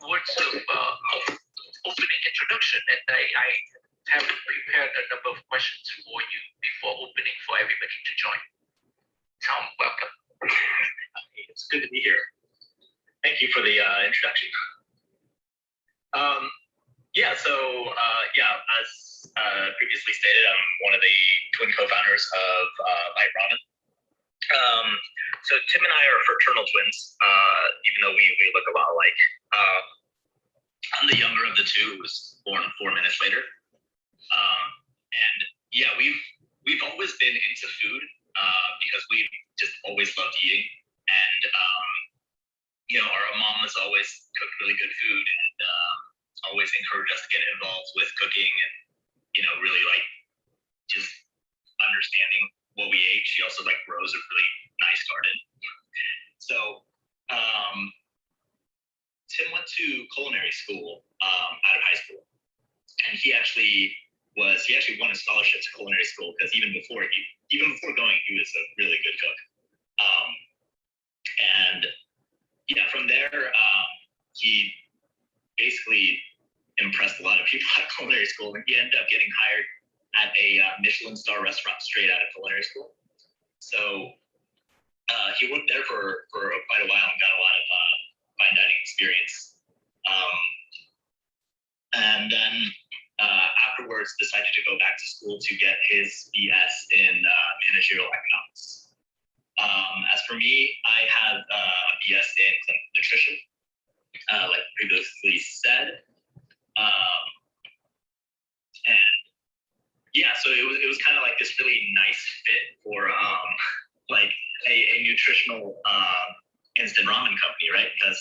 words of opening introduction, and I have prepared a number of questions for you before opening for everybody to join. Tom, welcome. It's good to be here. Thank you for the introduction. As previously stated, I'm one of the twin co-founders of Vite Ramen. So Tim and I are fraternal twins, even though we look a lot alike. I'm the younger of the two, who was born 4 minutes later. We've always been into food because we've just always loved eating. And, our mom has always cooked really good food and always encouraged us to get involved with cooking and, really just understanding what we ate. She also grows a really nice garden. So Tim went to culinary school out of high school, and he actually won a scholarship to culinary school because even before going, he was a really good cook. From there, he basically impressed a lot of people at culinary school, and he ended up getting hired at a Michelin star restaurant straight out of culinary school. So he worked there for quite a while and got a lot of fine dining experience. And then afterwards decided to go back to school to get his BS in managerial economics. As for me, I have a BS in clinical nutrition, like previously said. So it was kind of like this really nice fit for a nutritional instant ramen company, right? Because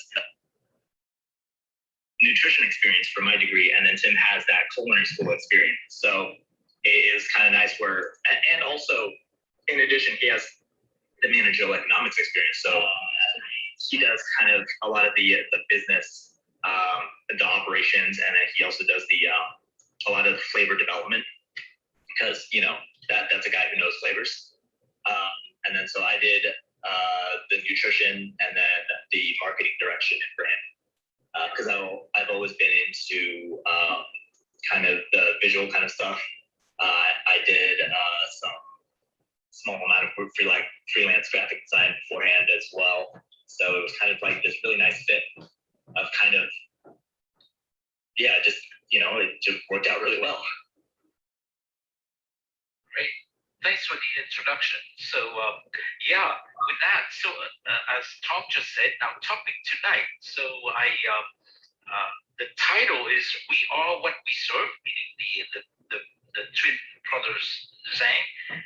nutrition experience for my degree, and then Tim has that culinary school experience. So it was kind of nice and also in addition, he has the managerial economics experience. So he does kind of a lot of the business, the operations, and then he also does a lot of the flavor development because, that's a guy who knows flavors. And then so I did the nutrition and then the marketing direction and brand. Because I've always been into kind of the visual kind of stuff. I did some small amount of freelance graphic design beforehand as well. So it was kind of like this really nice fit of kind of, it just worked out really well. Great. Thanks for the introduction. So, with that, as Tom just said, our topic tonight. So the title is "We Are What We Serve," meaning the twin brothers Zheng.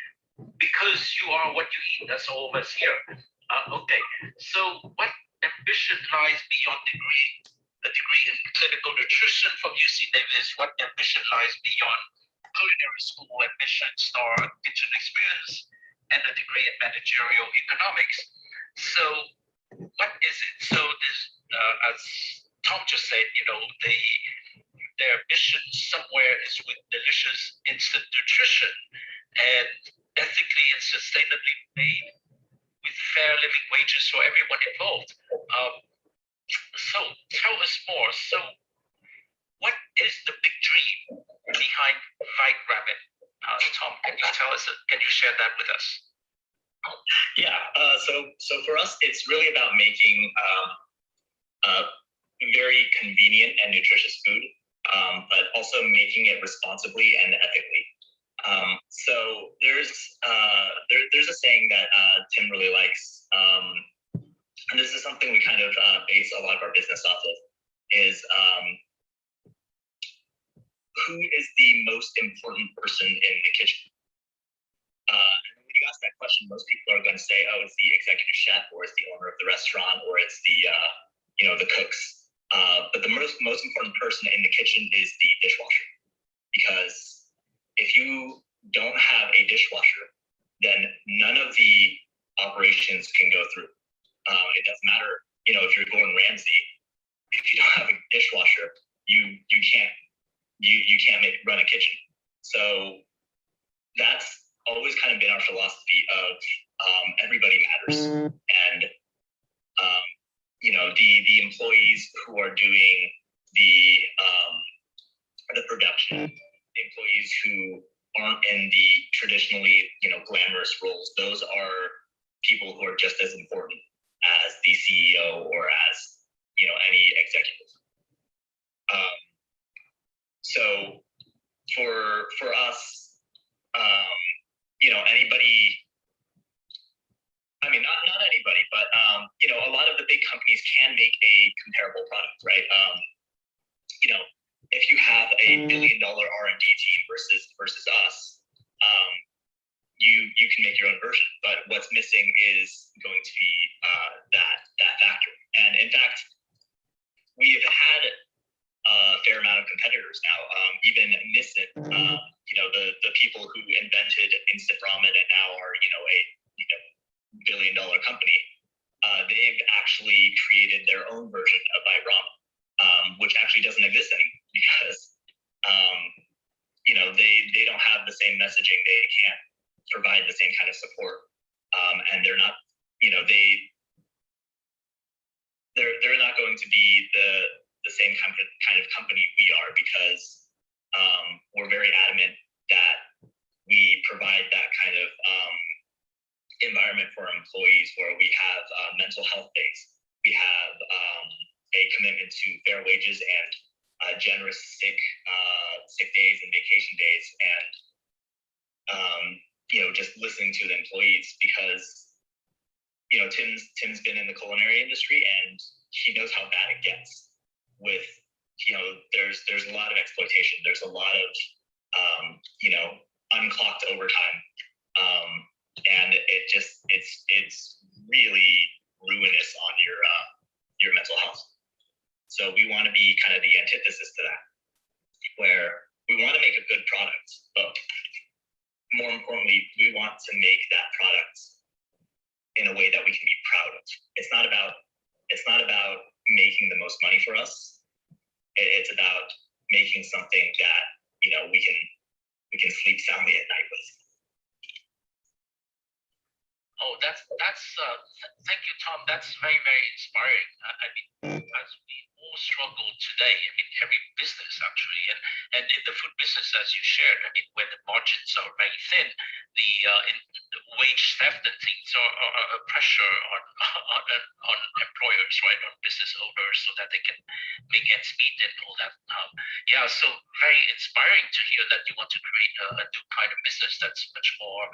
Because you are what you eat. That's all of us here. Okay. So, what ambition lies beyond degree? A degree in clinical nutrition from UC Davis. What ambition lies beyond culinary school admission or kitchen experience, and a degree in managerial economics? So what is it? So this, as Tom just said, their ambition somewhere is with delicious instant nutrition and ethically and sustainably made with fair living wages for everyone involved. So tell us more. So what is the big dream behind Vite Ramen? Tom, can you share that with us? So for us, it's really about making very convenient and nutritious food, but also making it responsibly and ethically. So there's a saying that Tim really likes, and this is something we kind of base a lot of our business off of, is who is the most important person in the kitchen? And when you ask that question, most people are going to say, oh, it's the executive chef, or it's the owner of the restaurant, or it's the the cooks. But the most important person in the kitchen is the dishwasher, because if you don't have a dishwasher, then none of the operations can go through. It doesn't matter, if you're Gordon Ramsay, if you don't have a dishwasher, you can't run a kitchen. So that's always kind of been our philosophy of everybody matters. And the employees who are doing the production, the employees who aren't in the traditionally, glamorous roles. Those are people who are just as important as the CEO or as, any executive. So for us, anybody, I mean, not anybody, but, a lot of the big companies can make a comparable product, right? If you have a $1 billion R&D team versus us, you can make your own version. But what's missing is going to be that factor. And in fact, we've had a fair amount of competitors now. Even Nissan, the people who invented instant ramen and now are a $1 billion company, they've actually created their own version of Vite Ramen, which actually doesn't exist anymore because they don't have the same messaging. They can't provide the same kind of support, and they're not they're not going to be the same kind of company we are, because we're very adamant that we provide that kind of environment for our employees, where we have mental health days, we have a commitment to fair wages and generous sick days and vacation days, and just listening to the employees, because Tim's been in the culinary industry and he knows how bad it gets with there's a lot of exploitation, there's a lot of unclocked overtime, and it's really ruinous on your mental health. So we want to be kind of the antithesis to that, where we want to make a good product, but more importantly, we want to make that product in a way that we can be proud of. It's not about making the most money for us. It's about making something that we can sleep soundly at night with. Oh, that's thank you, Tom. That's very, very inspiring. I mean, as we all struggle today, I mean, every business actually, and in the food business, as you shared, I mean, when the margins are very thin, the wage theft and things are a pressure on employers, right, on business owners, so that they can make ends meet and all that. So very inspiring to hear that you want to create a new kind of business that's much more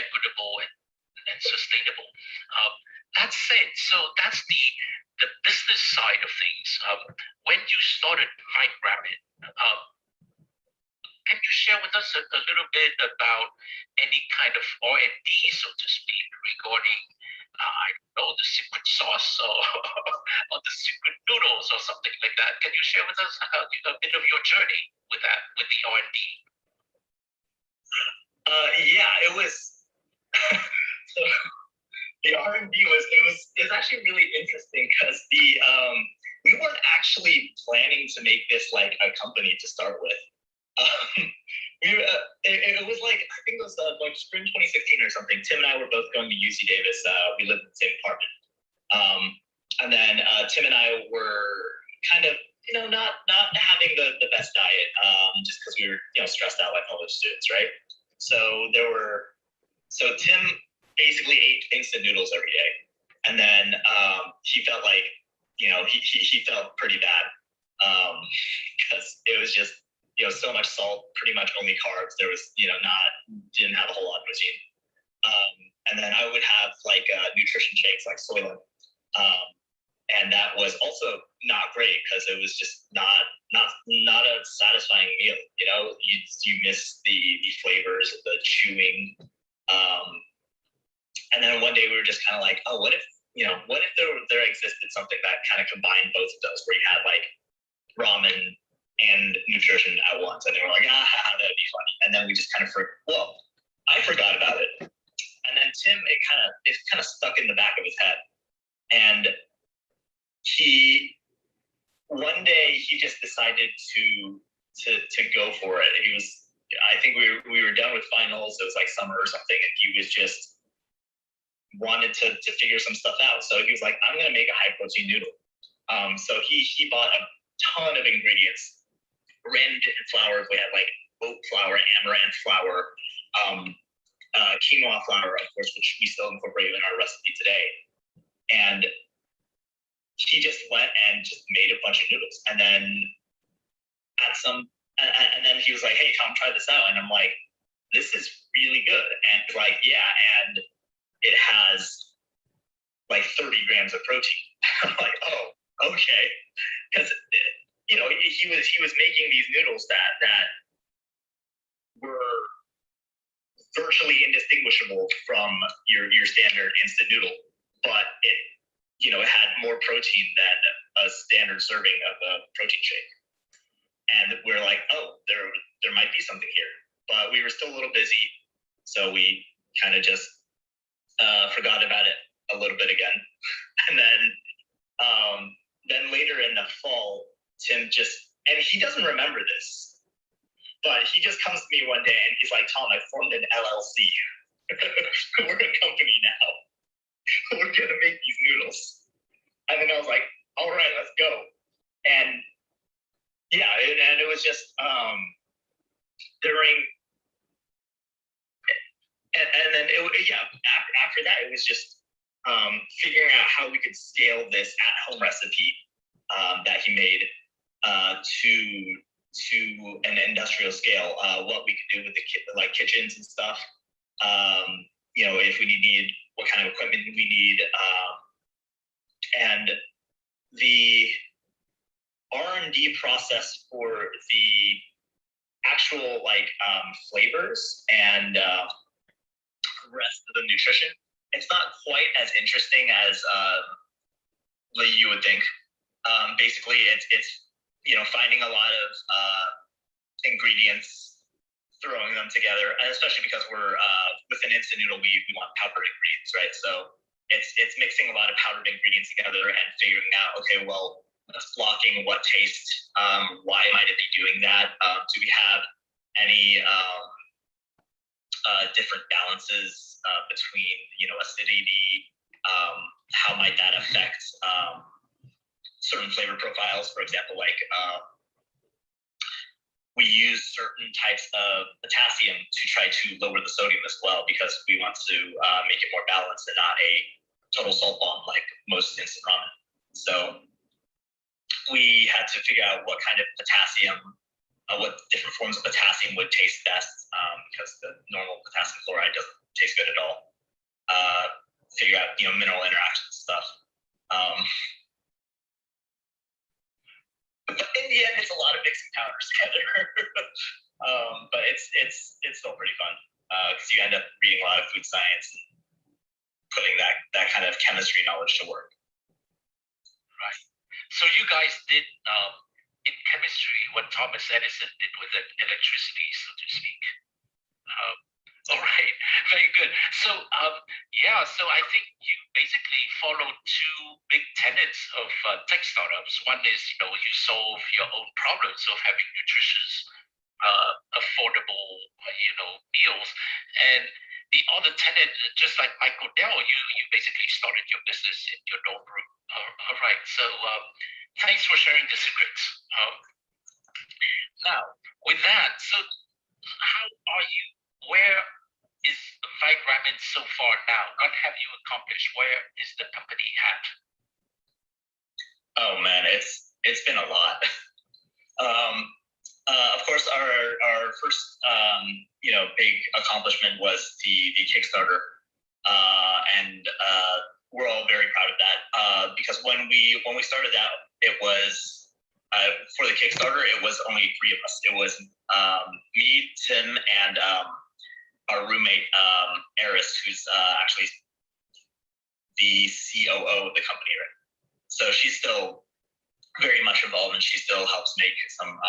equitable and sustainable. That said, so that's the business side of things. When you started Vite Ramen, can you share with us a little bit about any kind of R&D, so to speak, regarding I don't know, the secret sauce or the secret noodles or something like that? Can you share with us a bit of your journey with that, with the R&D? It was. So the R&D was actually really interesting, because we weren't actually planning to make this like a company to start with. It was like, I think it was like spring 2016 or something. Tim and I were both going to UC Davis. We lived in the same apartment, and then Tim and I were kind of not having the best diet, just because we were stressed out like college students, right? So Tim basically ate instant noodles every day, and then he felt like he felt pretty bad, because it was just so much salt, pretty much only carbs. There was didn't have a whole lot of protein, and then I would have like nutrition shakes like Soylent, and that was also not great, because it was just not a satisfying meal. You miss the flavors, the chewing. And then one day we were just kind of like, oh, what if there existed something that kind of combined both of those, where you had like ramen and nutrition at once? And they were like, that'd be funny. And then we just kind of I forgot about it. And then Tim, it kind of stuck in the back of his head. And one day he just decided to go for it. I think we were done with finals. It was like summer or something, and he was just wanted to figure some stuff out. So he was like, I'm gonna make a high protein noodle. So he bought a ton of ingredients, random different flours. We had like oat flour, amaranth flour, quinoa flour, of course, which we still incorporate in our recipe today. And he just went and just made a bunch of noodles. And then and then he was like, hey, Tom, try this out. And I'm like, this is really good. And like, yeah, and it has like 30 grams of protein. I'm like, oh, okay. Because, you know, he was making these noodles that were virtually indistinguishable from your standard instant noodle, but it, you know, it had more protein than a standard serving of a protein shake. And we're like, oh, there might be something here. But we were still a little busy, so we kind of just forgot about it a little bit again. And then later in the fall, Tim and he doesn't remember this, but he just comes to me one day and he's like, Tom, I formed an LLC. We're a company now. We're gonna make these noodles. And then I was like, all right, let's go. And yeah, and it was just during, and then after that, it was just figuring out how we could scale this at-home recipe that he made to an industrial scale. What we could do with the kitchens and stuff. You know, if we need what kind of equipment we need, and the R&D process for the actual flavors and rest of the nutrition, it's not quite as interesting as you would think. Basically, it's you know, finding a lot of ingredients, throwing them together, and especially because we're with an instant noodle, we want powdered ingredients, right? So it's mixing a lot of powdered ingredients together and figuring out, okay, well, what's blocking what taste? Why might it be doing that? Do we have any different balances between, you know, acidity? How might that affect certain flavor profiles? For example, we use certain types of potassium to try to lower the sodium as well, because we want to make it more balanced and not a total salt bomb like most instant ramen. So we had to figure out what kind of potassium, what different forms of potassium would taste best, because the normal potassium chloride doesn't taste good at all. Figure out, you know, mineral interactions and stuff. But in the end, it's a lot of mixing powders together. But it's still pretty fun, because you end up reading a lot of food science and putting that kind of chemistry knowledge to work. Right. So you guys did in chemistry what Thomas Edison did with electricity, so to speak. All right, very good. So so I think you basically followed two big tenets of tech startups. One is, you know, you solve your own problems of having nutritious, affordable, you know, meals, and the other tenet, just like Michael Dell, you basically started your business in your dorm room. All right, so thanks for sharing the secrets. Now, with that, so how are you? Where is Vite Ramen so far now? What have you accomplished? Where is the company at? Oh man, it's been a lot. Of course, our first you know, big accomplishment was the Kickstarter, and we're all very proud of that, because when we started out, it was for the Kickstarter, it was only 3 of us. It was me, Tim, and our roommate Eris, who's actually the COO of the company, right? So she's still very much involved, and she still helps make some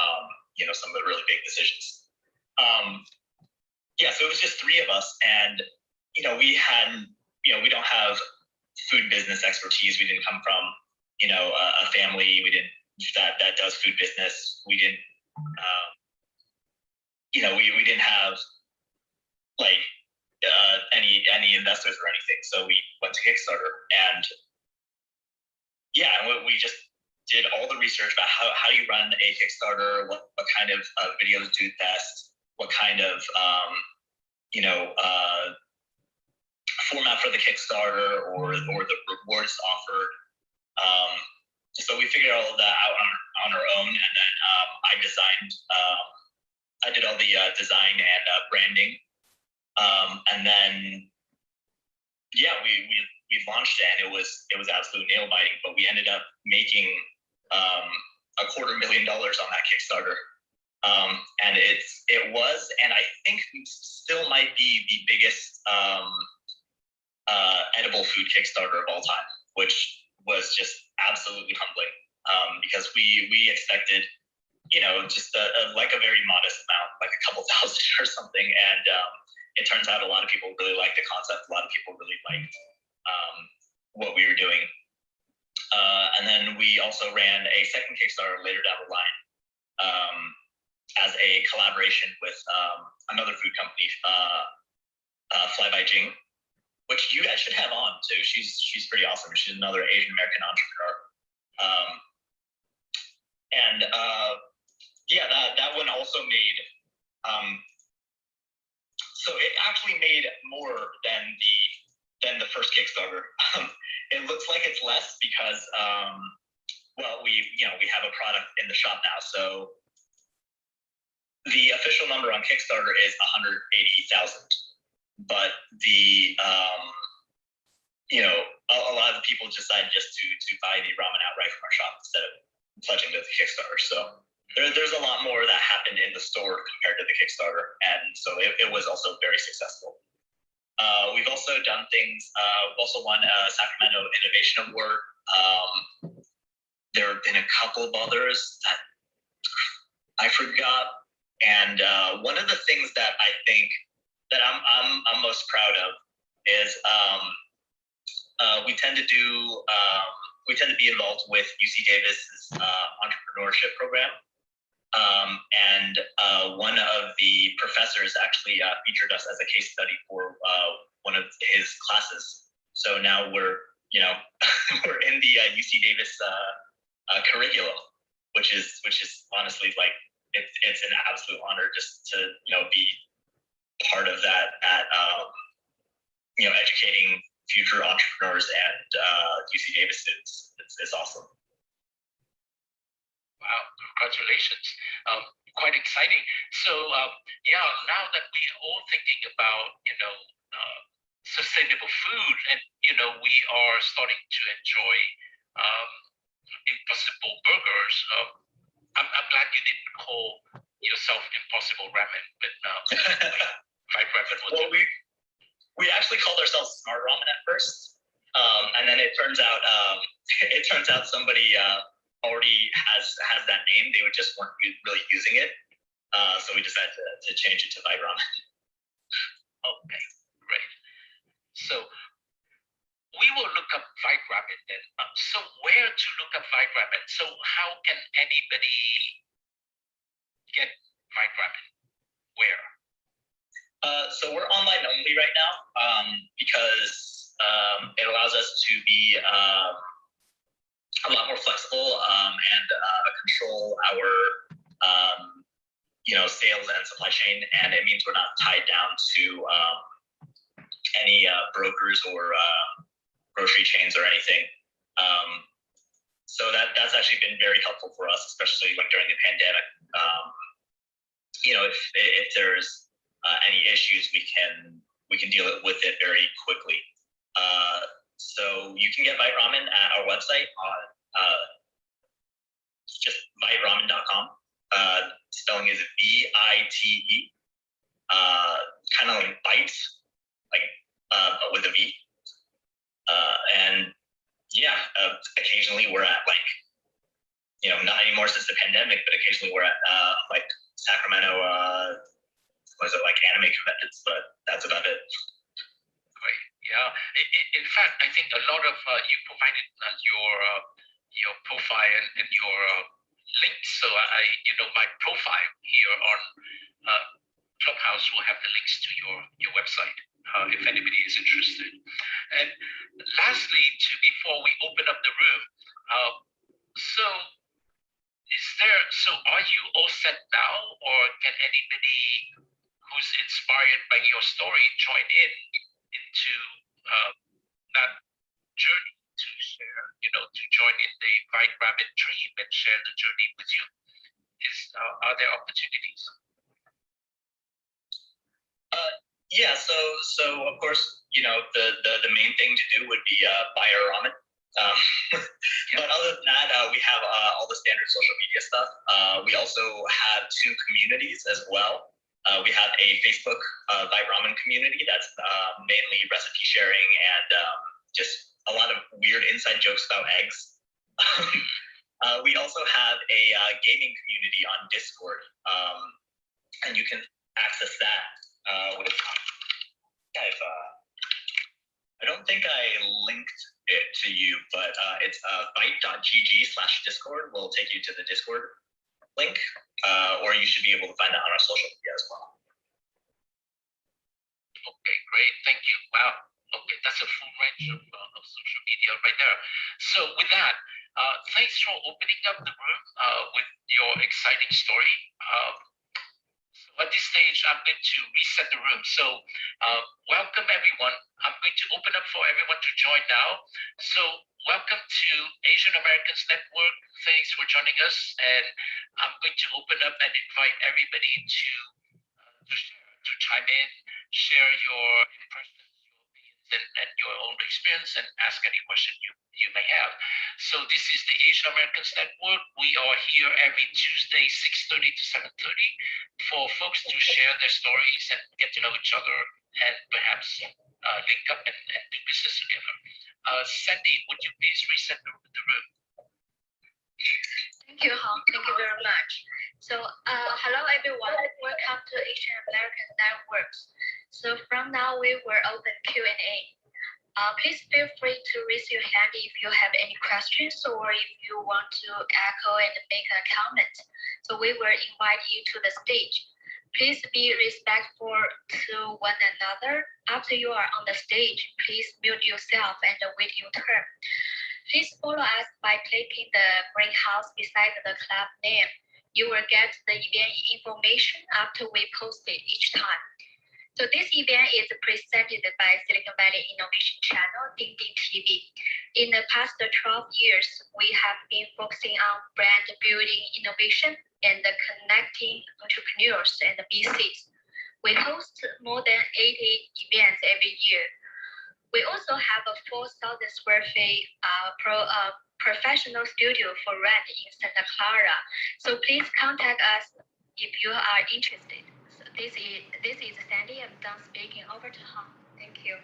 you know, some of the really big decisions. So it was just 3 of us, and you know, we don't have food business expertise. We didn't come from, you know, a family that does food business. We didn't you know, we didn't have any any investors or anything. So we went to Kickstarter, and we just did all the research about how you run a Kickstarter, what kind of videos do best, what kind of format for the Kickstarter or the rewards offered. So we figured all of that out on our own, and then I did all the design and branding, and then we launched it, and it was absolute nail biting. But we ended up making $250,000 on that Kickstarter, and it was, and I think still might be the biggest edible food Kickstarter of all time, which was just absolutely humbling, because we expected, just like a very modest amount, like a couple thousand or something, and it turns out a lot of people really liked the concept. A lot of people really liked what we were doing, and then we also ran a second Kickstarter later down the line, as a collaboration with another food company, Fly by Jing, which you guys should have on too. She's pretty awesome. She's another Asian American entrepreneur. That one also made, so it actually made more than the first Kickstarter. It looks like it's less because we have a product in the shop now. So the official number on Kickstarter is 180,000. But a lot of people decided just to buy the ramen outright from our shop instead of pledging to the Kickstarter. So there's a lot more that happened in the store compared to the Kickstarter, and so it was also very successful. We've also done things. We've also won a Sacramento Innovation Award. There have been a couple of others that I forgot, and one of the things that I think that I'm most proud of is we tend to be involved with UC Davis's entrepreneurship program, and one of the professors actually featured us as a case study for one of his classes. So now we're we're in the UC Davis curriculum, which is honestly, like, it's an absolute honor just to be part of that, educating future entrepreneurs and UC Davis students. It's awesome. Wow, congratulations. Quite exciting. So now that we're all thinking about sustainable food, and we are starting to enjoy Impossible burgers. I'm glad you didn't call yourself Impossible Ramen, but Vite Ramen was. Well, we actually called ourselves Smart Ramen at first, and then it turns out somebody already has that name. They just weren't really using it, so we decided to change it to Vite Ramen. Okay, great. So we will look up Vite Ramen then. So where to look up Vite Ramen? So how can anybody get Vite Ramen? Where? So we're online only right now, because it allows us to be a lot more flexible, and control our sales and supply chain, and it means we're not tied down to any brokers or grocery chains or anything. So that's actually been very helpful for us, especially like during the pandemic. If there's any issues, we can deal with it very quickly. So you can get Vite Ramen at our website on just viteramen.com. Spelling is VITE, kind of like bite, but with a V. And occasionally we're at not anymore since the pandemic, but occasionally we're at Sacramento, anime conventions, but that's about it. Great. Yeah. In fact, I think a lot of you provided your profile and your links. So my profile here on Clubhouse will have the links to your website. if anybody is interested. And lastly, before we open up the room, so are you all set now, or can anybody who's inspired by your story join into that journey to share, to join in the Vite Ramen dream and share the journey with you? Are there opportunities? Yeah, so of course, the main thing to do would be buy our ramen. But other than that, we have all the standard social media stuff. We also have 2 communities as well. We have a Facebook Vite Ramen community that's mainly recipe sharing and just a lot of weird inside jokes about eggs. We also have a gaming community on Discord, and you can access that with. I don't think I linked it to you, but it's vite.gg/Discord will take you to the Discord link, or you should be able to find that on our social media as well. Okay, great, thank you. Wow, okay, that's a full range of social media right there. So with that, thanks for opening up the room with your exciting story. So at this stage, I'm going to reset the room. So welcome everyone. I'm going to open up for everyone to join now. So welcome to Asian Americans Network. Thanks for joining us. And I'm going to open up and invite everybody to chime in, share your impressions, your opinions, and your own experience, and ask any question you may have. So this is the Asian Americans Network. We are here every Tuesday, 6:30 to 7:30, for folks to share their stories and get to know each other, and perhaps link up and do business together. Sandy, would you please reset the room? Thank you, Hong. Thank you very much. So, hello everyone. Welcome to Asian American Networks. So from now we will open Q&A. Please feel free to raise your hand if you have any questions or if you want to echo and make a comment. So we will invite you to the stage. Please be respectful to one another. After you are on the stage, please mute yourself and wait your turn. Please follow us by clicking the green house beside the club name. You will get the event information after we post it each time. So this event is presented by Silicon Valley Innovation Channel, Ding TV. In the past 12 years, we have been focusing on brand building innovation and connecting entrepreneurs and VCs. We host more than 80 events every year. We also have a 4,000 square feet professional studio for rent in Santa Clara. So please contact us if you are interested. So this is Sandy. I'm done speaking. Over to Hong. Thank you.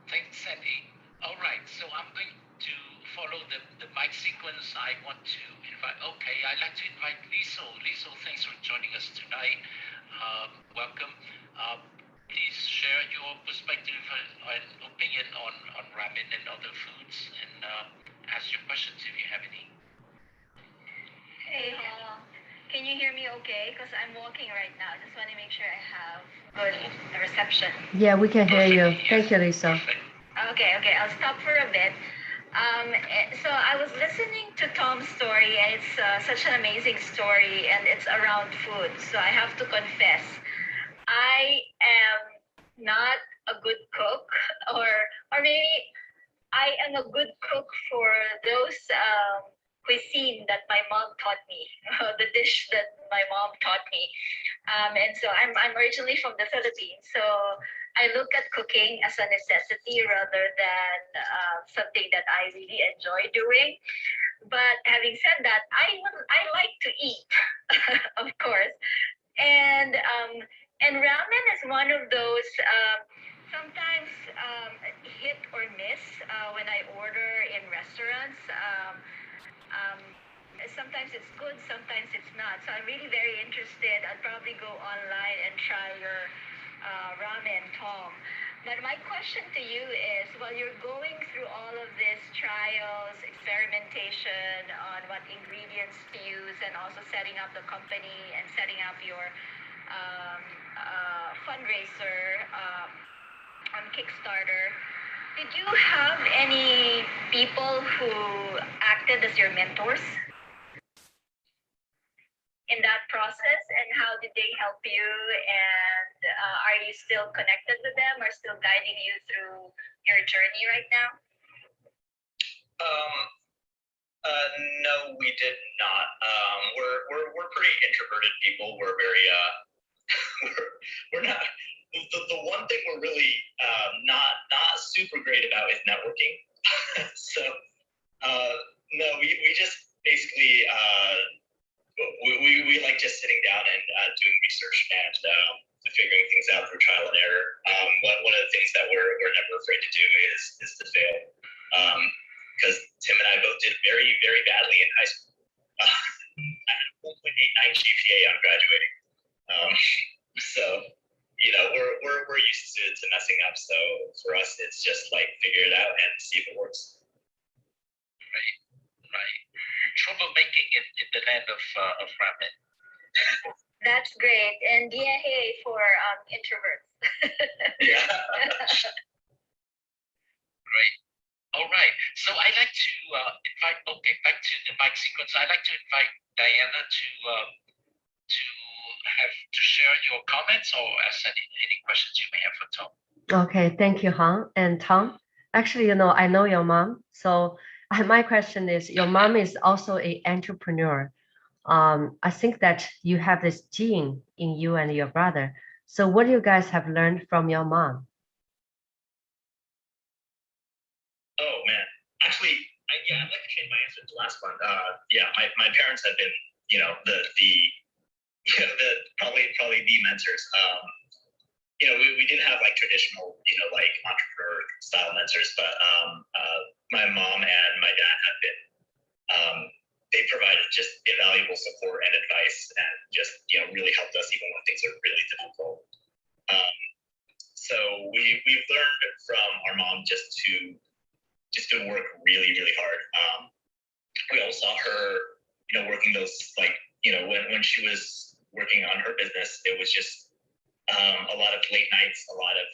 Thanks, Sandy. All right, so I'm going to follow the mic sequence. I want to invite, I'd like to invite Liso. Liso, thanks for joining us tonight. Welcome. Please share your perspective and opinion on ramen and other foods, and ask your questions if you have any. Hey, Hong. Can you hear me okay? Because I'm walking right now. Just want to make sure I have good reception. Yeah, we can hear you. Yes. Thank you, Lisa. Okay. I'll stop for a bit. So I was listening to Tom's story, and it's such an amazing story, and it's around food. So I have to confess, I am not a good cook, or maybe I am a good cook for those cuisine that my mom taught me, the dish that my mom taught me. And so I'm originally from the Philippines, so I look at cooking as a necessity rather than something that I really enjoy doing. But having said that, I like to eat, of course, and ramen is one of those sometimes hit or miss when I order in restaurants. Sometimes it's good, sometimes it's not. So I'm really very interested. I'd probably go online and try your ramen, Tom. But my question to you is, while you're going through all of these trials, experimentation on what ingredients to use, and also setting up the company and setting up your fundraiser, on Kickstarter, did you have any people who acted as your mentors in that process, and how did they help you? And are you still connected with them, or still guiding you through your journey right now? No, we did not. We're pretty introverted people. We're very we're not. The one thing we're really not super great about is networking. So no, we just basically we like just sitting down and doing research and figuring things out through trial and error. One of the things that we're never afraid to do is to fail. Because Tim and I both did very, very badly in high school. I had a 1.89 GPA on graduating. So, you know, we're used to messing up. So for us, it's just like figure it out and see if it works. Right. Troublemaking in the land of ramen. That's great, and yeah, hey for introverts. Yeah. Great. All right. So I'd like to invite. Okay, back to the mic sequence. I'd like to invite Diana to share your comments or ask any questions you may have for Tom. Okay, thank you, Han and Tom. Actually, you know, I know your mom, so my question is, your mom is also an entrepreneur. I think that you have this gene in you and your brother. So what do you guys have learned from your mom? Oh man, actually, I'd like to change my answer to the last one. Yeah, my parents have been, you know, the probably the mentors. You know, we didn't have like traditional, you know, like entrepreneur style mentors, but my mom and my dad have been. They provided just invaluable support and advice, and just, you know, really helped us even when things are really difficult. So we've learned from our mom just to work really, really hard. We all saw her, you know, working those, like, you know, when she was working on her business, it was just a lot of late nights, a lot of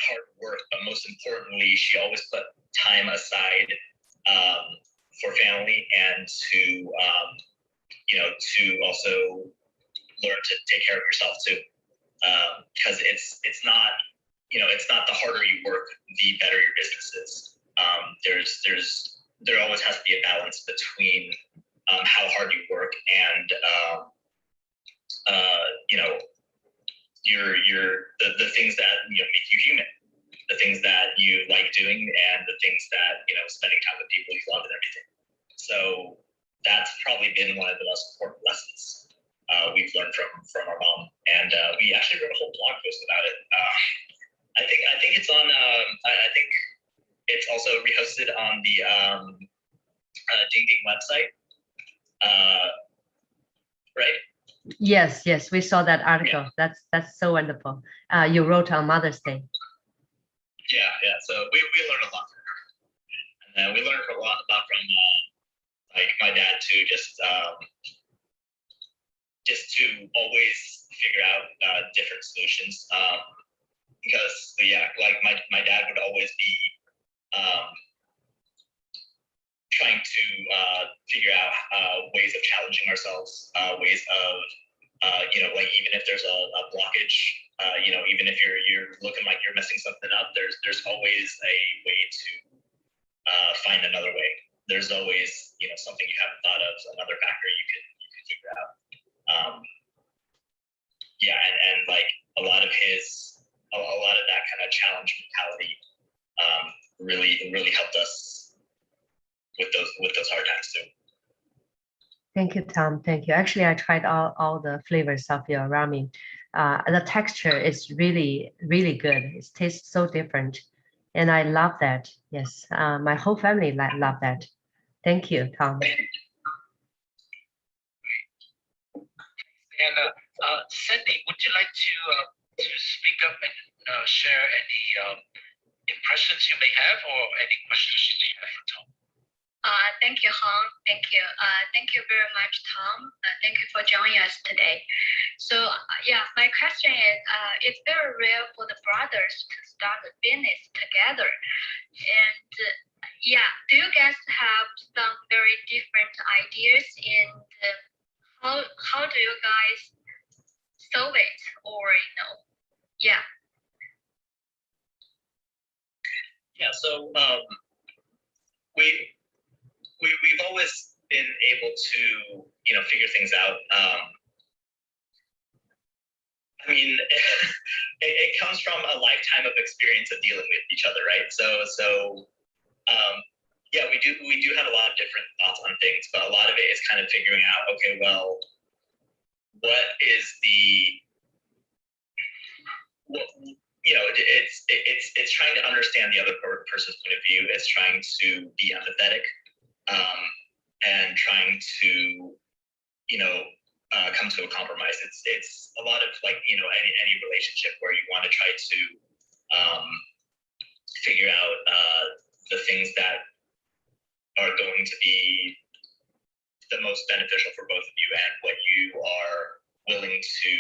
hard work, but most importantly, she always put time aside for family and to, you know, to also learn to take care of yourself too. Because it's not, you know, it's not the harder you work, the better your business is. There always has to be a balance between how hard you work and you know, the things that, you know, make you human, the things that you like doing, and the things that, you know, spending time with people you love and everything. So that's probably been one of the most important lessons we've learned from our mom, and we actually wrote a whole blog post about it. I think it's on. I think it's also rehosted on the Ding Ding website. Right. Yes, we saw that article. Yeah. That's so wonderful. You wrote on Mother's Day. Yeah. So we learned a lot from her, and then we learned a lot from like my dad too. Just to always figure out different solutions. Because yeah, like my dad would always be trying to figure out ways of challenging ourselves, ways of you know, like even if there's a blockage, you know, even if you're looking like you're messing something up, there's always a way to find another way. There's always, you know, something you haven't thought of, another factor you can figure out. Yeah, and like a lot of that kind of challenge mentality really helped us with those hard times too. Thank you, Tom. Thank you. Actually, I tried all the flavors of your ramen. The texture is really, really good. It tastes so different, and I love that. Yes, my whole family love that. Thank you, Tom. And Cindy, would you like to speak up and share any impressions you may have, or any questions you may have for Tom? Thank you, Hong. Thank you. Thank you very much, Tom. Thank you for joining us today. So, yeah, my question is, it's very rare for the brothers to start a business together. And yeah, do you guys have some very different ideas in how do you guys solve it, or yeah. Yeah, so we've always been able to figure things out. I mean, it comes from a lifetime of experience of dealing with each other, right? So yeah, we do have a lot of different thoughts on things, but a lot of it is kind of figuring out, okay, well, what is it's trying to understand the other person's point of view. It's trying to be empathetic, and trying to come to a compromise. It's a lot of any relationship where you want to try to figure out the things that are going to be the most beneficial for both of you and what you are willing to